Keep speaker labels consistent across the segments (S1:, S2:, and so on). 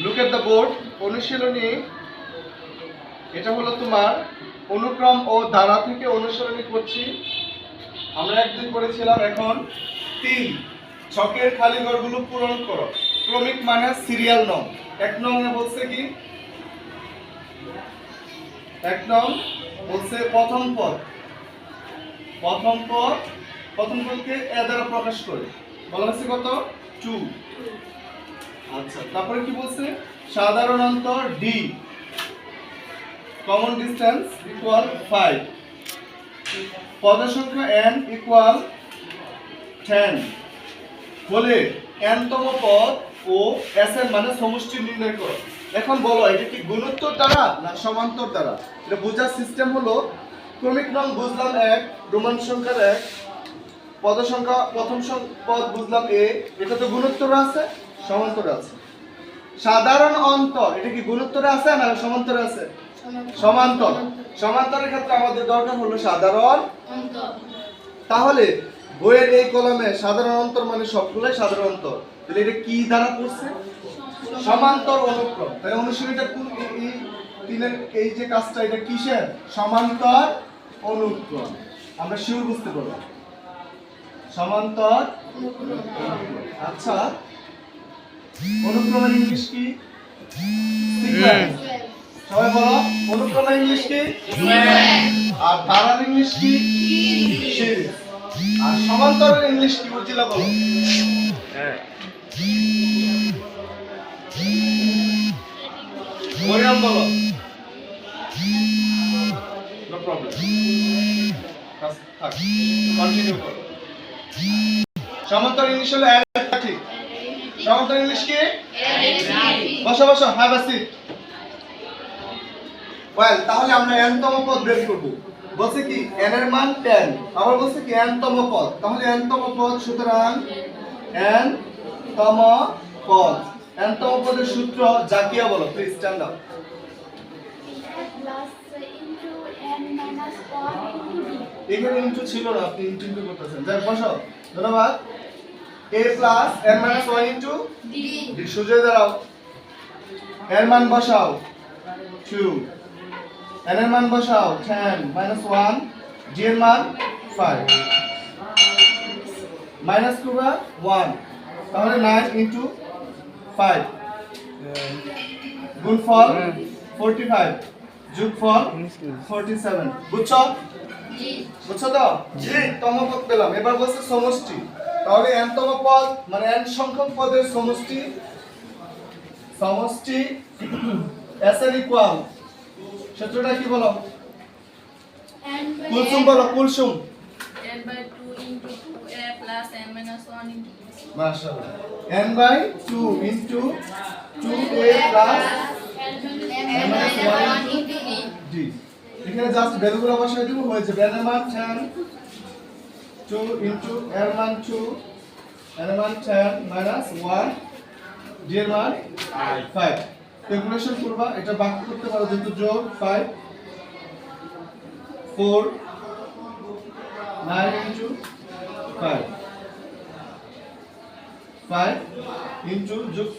S1: Look at the board. অনুশীলনী এটা হলো তোমার অনুক্রম ও ধারা থেকে অনুশীলনী করছি। আমরা একদিন করেছিলাম, এখন 3 ছকের খালি ঘরগুলো পূরণ করো। ক্রমিক মানে সিরিয়াল নং। 1 নং বলছে কি, 1 নং বলছে প্রথম পদ। প্রথম পদকে এ দ্বারা প্রকাশ করে বলা হচ্ছে কত 2। আচ্ছা, তারপরে কি বলছে, সাধারণ অন্তর d, কমন ডিসটেন্স ইকুয়াল 5, পদ সংখ্যা n ইকুয়াল 10 বলে n তম পদ ও s এর মানে সমষ্টি নির্ণয় করো। এখন বলো এটা কি গুণোত্তর দ্বারা না সমান্তর দ্বারা? এটা বোঝার সিস্টেম হলো, ক্রমিক নং বুঝলাম 1, রোমান সংখ্যার 1, পদ সংখ্যা প্রথম পদ বুঝলাম a, এটা তো গুণোত্তরে আছে সমান্তরে আছে। সাধারণ অন্তর এটা কি গুণোত্তরে আছে না সমান্তরে আছে? সমান্তর। সমান্তরের ক্ষেত্রে আমাদের দরকার হলো সাধারণ অন্তর। তাহলে বইয়ের এই কলমে সাধারণ অন্তর মানে সবগুলাই সাধারণ অন্তর, তাহলে এটা কি দ্বারা পড়ছে? সমান্তর অনুক্রম। তাই অনুশীলনীটা কোন এই তিনের এই যে কাজটা, এটা কিসের? সমান্তর অনুক্রম। আমরা শিওর বুঝতে পারবো সমান্তর অনুক্রম। আচ্ছা, অনুক্রমের ইংলিশ কি? সিকোয়েন্স। সবাই বলো, অনুক্রমের ইংলিশ কি? সিকোয়েন্স। আর ধারার ইংলিশ কি? সিরিজ। আর সমান্তরের ইংলিশ কি বুঝিলা বলো? মরিয়ম বলো। নো প্রবলেম, থাক, কন্টিনিউ করো। সমান্তর ইংলিশ হলো অ্যারিথমেটিক। সমান্তর ইংলিশ কি? অ্যারিথমেটিক। বসো বসো, হ্যাভ আ সিট। ওয়েল, তাহলে আমরা n তম পদ বের করব। বলছে কি n এর মান 10, আবার বলছে কি n তম পদ। তাহলে n তম পদ, সুতরাং n তম পদ। n তম পদের সূত্র জাকিয়া বলো, প্লিজ স্ট্যান্ড আপ। এখানে ইনটু ছিল না, আপনি ইনটু করতেছেন। যাই বসো, ধন্যবাদ। a plus n minus 1 into d। সোজা দাঁড়াও, এর মান বসাও 2, n এর মান বসাও 10 মাইনাস 1, d এর মান 5 মাইনাস করবা 1, তাহলে 9 ইনটু 5 গুণফল 45 যোগফল 47। বুঝছো? বুঝছো তো? জি। তম পদ পেলাম। এবার বলছে সমষ্টি। তাহলে n তম পদ মানে n সংখ্যক পদের সমষ্টি s এর ইকুয়াল, সূত্রটা কি বলো? কুলসুম বলো, কুলসুম।
S2: n/2 * 2a + n - 1 *
S1: মাশাআল্লাহ। n/2 * 2a + n - 1 * d। এখানে জাস্ট ভ্যালুগুলো বসাই দেব, হয়ে যাবে। n এর মান 10, 2 * এর মান 2, n এর মান 10 মাইনাস 1, d এর মান 5। ক্যালকুলেশন করবা, এটা ভাগ করতে পারো যেহেতু যোগ 5 4 9 * 5 5 ইনটু যোগ,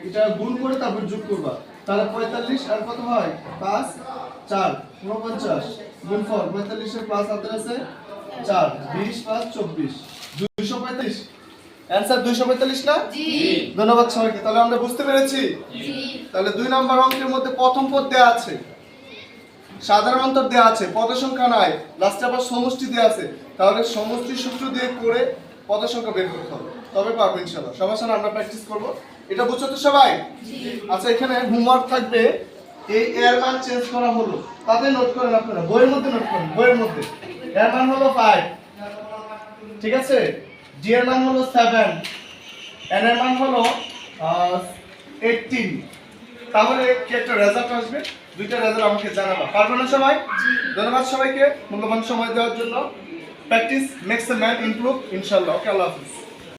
S1: এটা গুণ করে তারপর যোগ করবা, তাহলে 45 আর কত হয় 5 4 49 গুণফল 45 এর প্লাস হাতে আছে 4 20 + 24 245। অ্যানসার 245 না? জি। ধন্যবাদ সবাইকে। তাহলে আমরা বুঝতে পেরেছি? জি। তাহলে 2 নম্বর অঙ্কের মধ্যে প্রথম পদ দেয়া আছে, সাধারণ অন্তর দেয়া আছে, পদ সংখ্যা নাই, লাস্টে আবার সমষ্টি দেয়া আছে। তাহলে সমষ্টি সূত্র দিয়ে করে পদ সংখ্যা বের করতে হবে, তবে পারবো ইনশাআল্লাহ। সবার সামনে আমরা প্র্যাকটিস করব। এটা বুঝছো তো সবাই? জি। আচ্ছা, এখানে হোমওয়ার্ক থাকবে, এই এর মান চেঞ্জ করা হলো, তাতে নোট করেন আপনারা, বইয়ের মধ্যে নোট করেন। বইয়ের মধ্যে এর মান হলো 5, ঠিক আছে? d এর মান হলো 7, n এর মান হলো 18। তাহলে কি একটা রেজাল্ট আসবে, দুইটা রেজাল্ট আমাকে জানাবা, পারবে না সবাই? জি। ধন্যবাদ সবাইকে মূল্যবান সময় দেওয়ার জন্য। Practice makes a man improve ইনশাআল্লাহ। ওকে, আল্লাহ হাফেজ।